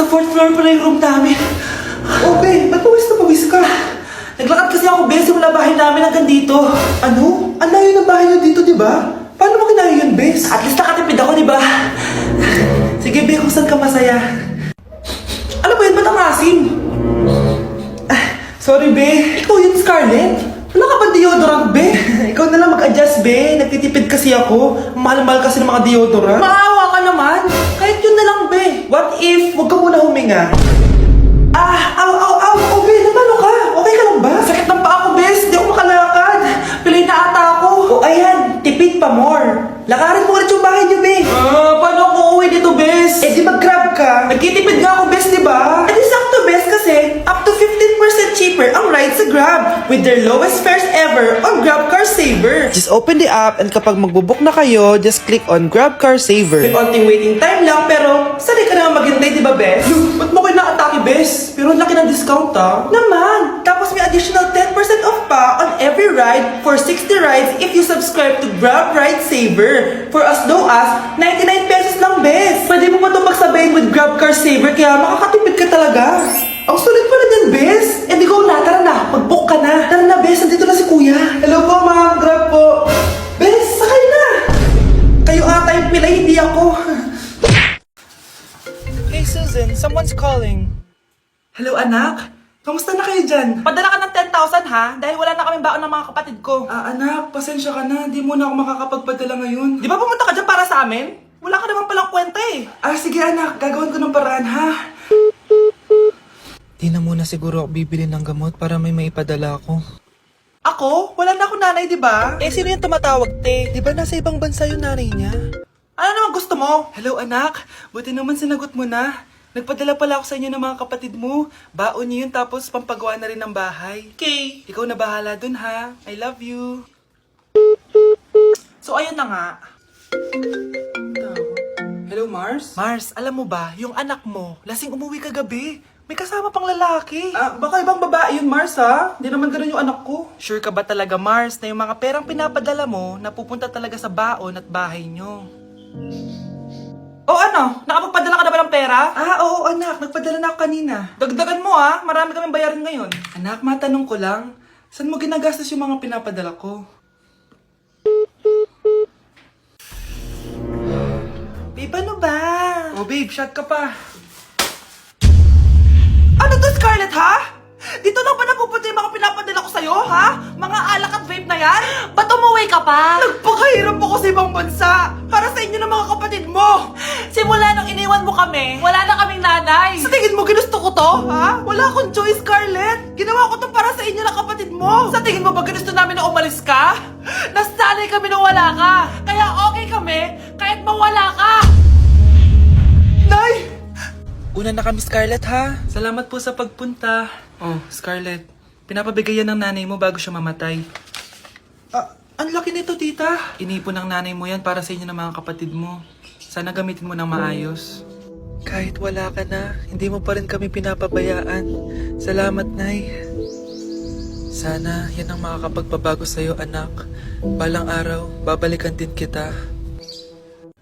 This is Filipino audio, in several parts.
fourth floor pala yung room namin. Oh, babe, ba't pawis na pawis ka? Naglakad kasi ako, bes, yung bahay namin hanggang dito. Ano? Ang layo ng bahay niyo dito, di ba? Paano mo kinayo yun, bes? At least nakatipid ako, di ba? Sige, be, kung saan ka masaya. Ano ba yun? Ba't ang asim? Sorry, be. Ikaw yun, Scarlett. Wala ka ba deodorant, be? Ikaw na lang mag-adjust, be. Nagtitipid kasi ako. Mahal-mahal kasi ng mga deodorant. Maawa ka naman. Kahit yun na lang, be. What if, huwag ka muna huminga? Oh, babe, napano ka? Okay ka lang ba? Sakit ng paa ko, bes. Di ako makalakad. Pilay na ata ako. Oh, ayan, tipid pa more. Lakarin mo ulit yung bahay niyo, babe. Paano ako uwi dito, bes? Eh, di mag-grab ka. Nagtitipid nga ako, bes, di ba? Eh, di sakto, bes, kasi up to 15% cheaper ang ride sa Grab with their lowest fares ever on Grab Car Saver. Just open the app and kapag magbubook na kayo, just click on Grab Car Saver. May konting waiting time lang, pero sanay ka naman maghintay, di ba, bes? Ba't mo kinakatake, bes? Pero ang laki ng discount, Naman! Tapos may additional 10% off pa on every ride for 60 rides if you subscribe to Grab Ride Saver for as low as 99 pesos lang, bes. Pwede mo ba ito magsabayin with Grab Car Saver kaya makakatipid ka talaga? Ang sulit pala niyan, bes. Eh di go na, tara na. Mag-book ka na. Tara na, bes. Nandito na si kuya. Hello po, ma'am. Grab po. Bes, sakay na. Kayo ata yung pilay, hindi ako. Hey Susan, someone's calling. Hello, anak. Kamusta na kayo dyan? Padala ka ng 10,000 ha? Dahil wala na kaming baon ng mga kapatid ko. Anak, pasensya ka na. Di mo na ako makakapagpadala ngayon. Di ba pumunta ka dyan para sa amin? Wala ka naman palang kwenta eh. Sige, anak. Gagawin ko ng paraan, ha? Di na muna siguro ako bibili ng gamot para may maipadala ako. Ako? Wala na akong nanay, di ba? Eh, sino yung tumatawag, te? Di ba nasa ibang bansa yung nanay niya? Ano naman gusto mo? Hello, anak. Buti naman sinagot mo na. Nagpadala pala ako sa inyo ng mga kapatid mo. Baon niyo yun tapos pampagawa na rin ng bahay. Okay. Ikaw na bahala dun, ha? I love you. So ayun na nga. Hello, Mars? Mars, alam mo ba, yung anak mo, lasing umuwi kagabi. May kasama pang lalaki. Baka ibang babae yun, Mars, ha? Hindi naman ganun yung anak ko. Sure ka ba talaga, Mars, na yung mga perang pinapadala mo, napupunta talaga sa baon at bahay nyo? O ano? Nakapagpadala ka na ba ng pera? Oo, anak. Nagpadala na ako kanina. Dagdagan mo ha, marami kaming bayarin ngayon. Anak, matanong ko lang. Saan mo ginagastos yung mga pinapadala ko? Babe, ano ba? Oh, babe, shot ka pa. Ano to, Scarlett, ha? Dito lang ba napupunta yung mga pinapadala ko sa'yo, ha? Mga alak at vape na yan? Ba't umuwi ka pa? Nagpakahirap ako sa ibang bansa para sa inyo ng mga kapatid mo. Simula nung iniwan mo kami, wala na kaming nanay. Sa tingin mo, ginusto ko to, ha? Wala akong choice, Scarlett. Ginawa ko to para sa inyo ng kapatid mo. Sa tingin mo ba ginusto namin na umalis ka? Nasanay kami na wala ka. Kaya okay kami kahit mawala ka. Nay! Una na kami, Scarlett, ha? Salamat po sa pagpunta. Oh, Scarlett. Pinapabigay yan ng nanay mo bago siya mamatay. Ang laki nito, tita. Inipon ng nanay mo yan para sa inyo ng mga kapatid mo. Sana gamitin mo ng maayos. Kahit wala ka na, hindi mo pa rin kami pinapabayaan. Salamat, Nay. Sana yan ang makakapagpabago sa'yo, anak. Balang araw, babalikan din kita.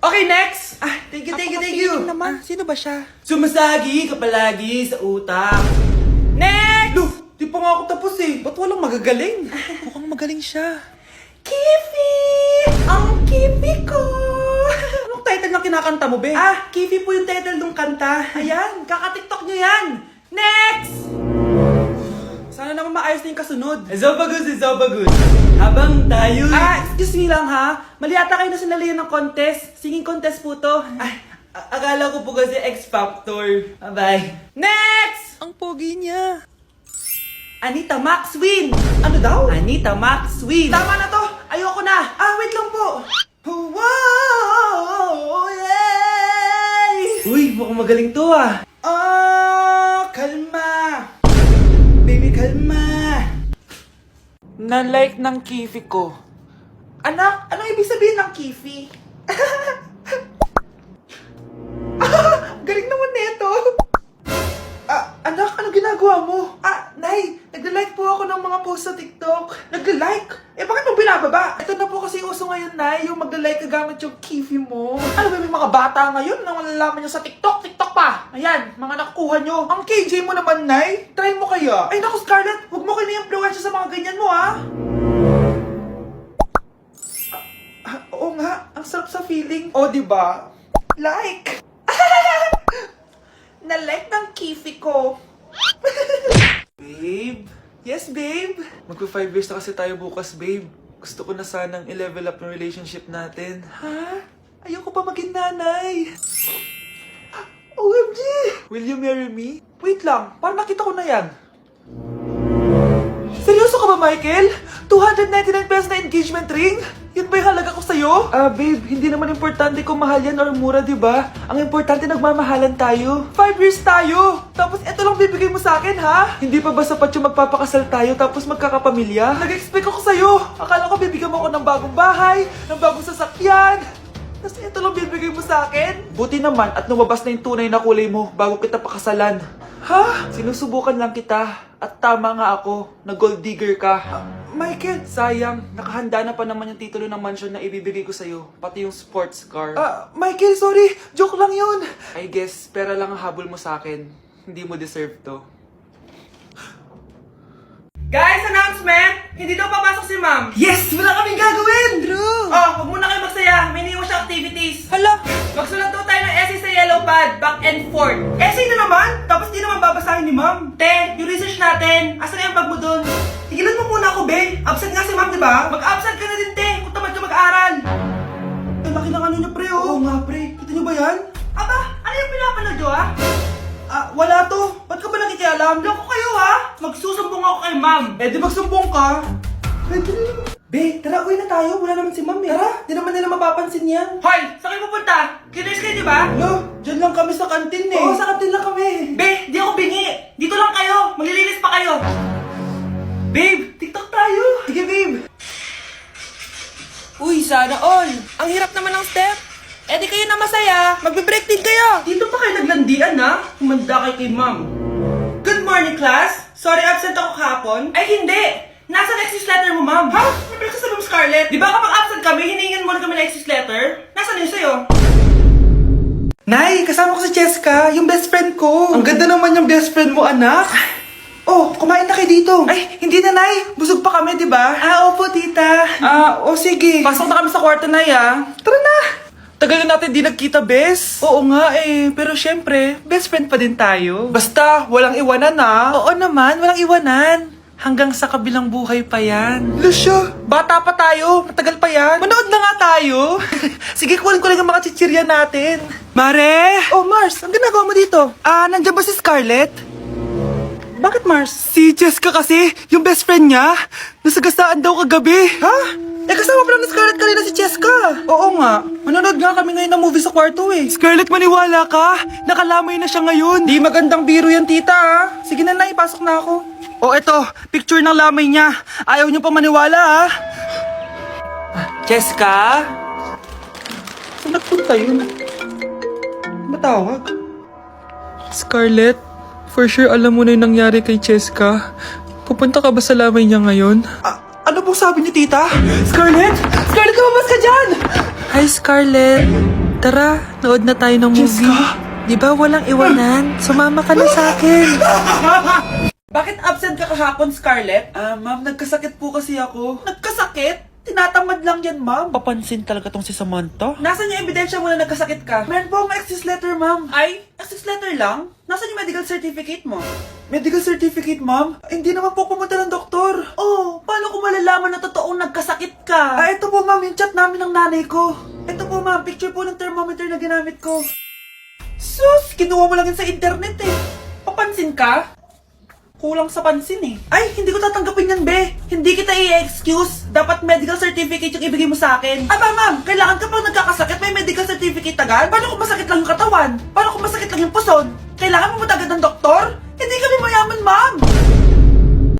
Okay, next! Thank you. naman, sino ba siya? Sumasagi ka palagi sa utak. Next! Di pa nga ako tapos eh. Ba't walang magagaling? Mukhang magaling siya. Kifi! Ang Kifi ko! Anong title ng kinakanta mo, be? Kifi po yung title ng kanta. Ayan, kaka-tiktok nyo yan. Next! Sana naman maayos na yung kasunod. Zobagus. Habang tayo... Excuse me lang ha. Mali ata kayo na sinalihan ng contest. Singing contest po to. Akala ko po kasi X Factor. Bye-bye. Next! Ang pogi niya. Anita Max win! Ano daw? Anita Max win! Tama na to. Ayoko na. Wait lang po. Wow! Yay! Uy, mukhang magaling to ah. Kalma. Baby, kalma. Na-like ng Kifi ko. Anak, anong ibig sabihin ng kifi? Galing naman nito. Anak, ano ginagawa mo? Nay, nagla-like po ako ng mga post sa TikTok. Nagla-like? Bakit mo binababa? Ito na po kasi uso ngayon, Nay, yung magla-like ka gamit yung kifi mo. Ano ba yung mga bata ngayon na malalaman nyo sa TikTok pa. Ayan, mga nakukuha nyo. Ang KJ mo naman, Nay. Try mo kaya. Ay, naku, Scarlett. Huwag mo kini-influensya sa mga ganyan mo, ha? Oo nga. Ang sarap sa feeling. O, diba? Like. Na-like ng kifi ko. Babe, Yes, babe. magpa 5 years na kasi tayo bukas, babe. Gusto ko na sanang i-level up yung relationship natin. Ha? Ayoko pa maging nanay. OMG! Will you marry me? Wait lang, parang nakita ko na yan. Seryoso ka ba, Michael? 299 pesos na engagement ring? Yun ba yung halaga ko sa'yo? Babe, hindi naman importante kung mahal yan or mura, di ba? Ang importante, nagmamahalan tayo. 5 years tayo! Tapos eto lang bibigay mo sa akin, ha? Hindi pa ba sapat yung magpapakasal tayo tapos magkakapamilya? Nag-expect ako sa'yo! Akala ko bibigyan mo ako ng bagong bahay, ng bagong sasakyan. Tapos eto lang bibigay mo sa akin? Buti naman at lumabas na yung tunay na kulay mo bago kita pakasalan. Ha? Sinusubukan lang kita at tama nga ako na gold digger ka. Michael! Sayang, nakahanda na pa naman yung titulo ng mansion na ibibigay ko sa'yo, pati yung sports car. Michael, sorry! Joke lang yun! I guess, pera lang ang habol mo sa akin. Hindi mo deserve to. Guys, announcement! Hindi daw papasok si ma'am. Yes! Wala kaming gagawin! True! Oh, huwag muna kayo magsaya. May iniwan siya activities. Hala! Magsulat daw tayo ng essay sa yellow pad, back and forth. Essay na naman! Tapos di naman babasahin ni ma'am. Te, yung research natin, asan na yung bag mo dun? Tigilan mo muna ako, be. Absent nga si ma'am, di ba? Mag-absent ka na din, te, kung tamad ka mag-aaral. Ang laki ng ano niya, pre, oh. Oo nga, pre. Kita niyo ba yan? Aba, ano yung pinapanood nyo, ha? Wala to. Ba't ka ba nakikialam? Loko kayo, ha? Magsusumbong ako kay ma'am. Eh, di magsumbong ka. Pwede na naman. Be, tara, uwi na tayo. Wala naman si ma'am, eh. Tara, di naman nila mapapansin yan. Hoy, saan kayo pupunta? Kiners kayo, di ba? Lo, dyan lang kami sa kantin, eh. Oo, sa kantin lang kami. Be, di ako bingi. Dito lang kayo. Maglilinis pa kayo. Babe, TikTok tayo. Sige, babe. Uy, sana all. Ang hirap naman ng step. Eh di kayo na masaya. Magbe-break din kayo. Dito pa kayo naglandian, ha? Humanda kayo kay ma'am. Good morning, class. Sorry, absent ako kahapon. Ay, hindi. Nasa exit letter mo, ma'am. Ha? May breakfast na, Ma'am Scarlett. Di ba kapag absent kami, hiningan mo na kami ng exit letter? Nasaan yun sa'yo? Nay, kasama ko si Cheska, yung best friend ko. Ang ganda naman yung best friend mo, anak. Oh, kumain na kayo dito. Ay, hindi na, Nay. Busog pa kami, di ba? Opo, tita. Sige. Pasok na kami sa kwarto na, ya. Tara na. Tagal na natin di nagkita, bes. Oo nga eh, pero syempre, best friend pa din tayo. Basta, walang iwanan Oo naman, walang iwanan. Hanggang sa kabilang buhay pa yan. Lucio, bata pa tayo. Matagal pa yan. Manood na nga tayo. Sige, kunin ko lang ang mga chichirya natin. Mare! Oh, Mars, ang ginagawa mo dito? Nandiyan ba si Scarlett? Bakit, Mars? Si Jessica kasi, yung best friend niya, nasagasaan daw kagabi. Ha? Eh, kasama pa lang ni Scarlett kanina si Jessica. Oo nga. Manonood nga kami ngayon ng movie sa kwarto eh. Scarlett, maniwala ka. Nakalamay na siya ngayon. Di magandang biro yan, tita, ha? Sige na, ipasok na ako. Oh, eto. Picture ng lamay niya. Ayaw niyo pa maniwala, ha? Jessica? Saan nagpunta yun? Matawag? Scarlett, for sure alam mo na yung nangyari kay Cheska. Pupunta ka ba sa lamay niya ngayon? Ano pong sabi niyo, tita? Scarlett? Scarlett, lumabas ka dyan! Hi, Scarlett. Tara, nood na tayo ng movie. Cheska? Di ba walang iwanan? Sumama ka na sa akin. Bakit absent ka kahapon, Scarlett? Ma'am, nagkasakit po kasi ako. Nagkasakit? Tinatamad lang yan, ma'am. Papansin talaga tong si Samantha. Nasaan yung ebidensya mo na nagkasakit ka? Meron po akong excess letter, ma'am. Ay, access letter lang? Nasaan yung medical certificate mo? Medical certificate, ma'am? Hindi naman po pumunta ng doktor. Oh, paano ko malalaman na totoong nagkasakit ka? Ito po, ma'am, yung chat namin ng nanay ko. Ito po, ma'am, picture po ng thermometer na ginamit ko. Sus, kinuha mo lang yun sa internet eh. Papansin ka? Kulang sa pansin eh. Ay, hindi ko tatanggapin yan, be. Hindi kita i-excuse. Dapat medical certificate yung ibigay mo sa akin. Aba, ma'am, kailangan kapag nagkakasakit, may medical certificate agad? Paano kung masakit lang yung katawan? Paano kung masakit lang yung puson? Kailangan mo agad ng doktor? Hindi kami mayaman, ma'am.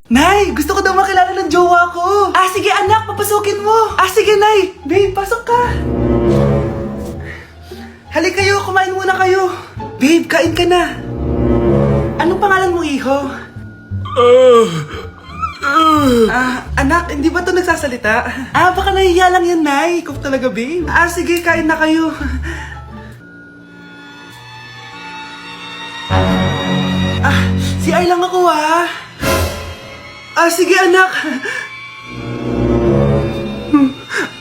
Nay, gusto ko daw makilala ng jowa ko. Sige anak, papasukin mo. Sige Nay. Babe, pasok ka. Halika kayo, kumain muna kayo. Babe, kain ka na. Anong pangalan mo, iho? Anak, hindi ba ito nagsasalita? Baka nahihiya lang yan, Nay. Ikaw talaga, babe. Sige, kain na kayo. Si Ay lang ako, ha? Sige, anak.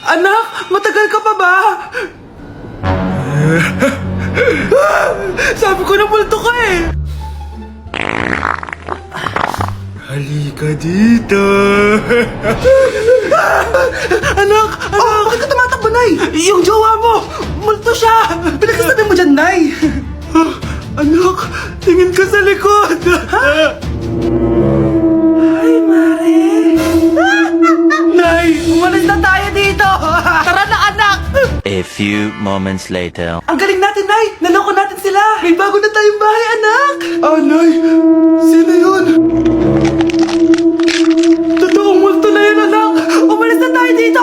Anak, matagal ka pa ba? Sabi ko na multo ka eh. Halika dito. Anak! Bakit ka tumatakbo, Nay? Yung jowa mo! Multo siya! Pinagsasabi mo dyan, Nay! Anak, tingin ka sa likod! Ay, Mare! Nay, umalis na tayo dito! Tara na, anak! A few moments later. Ang galing natin, Nay! Naloko natin sila! May bago na tayong bahay, anak! Nay! Sino yun? Totoong multo na yun, anak! Umalis na tayo dito!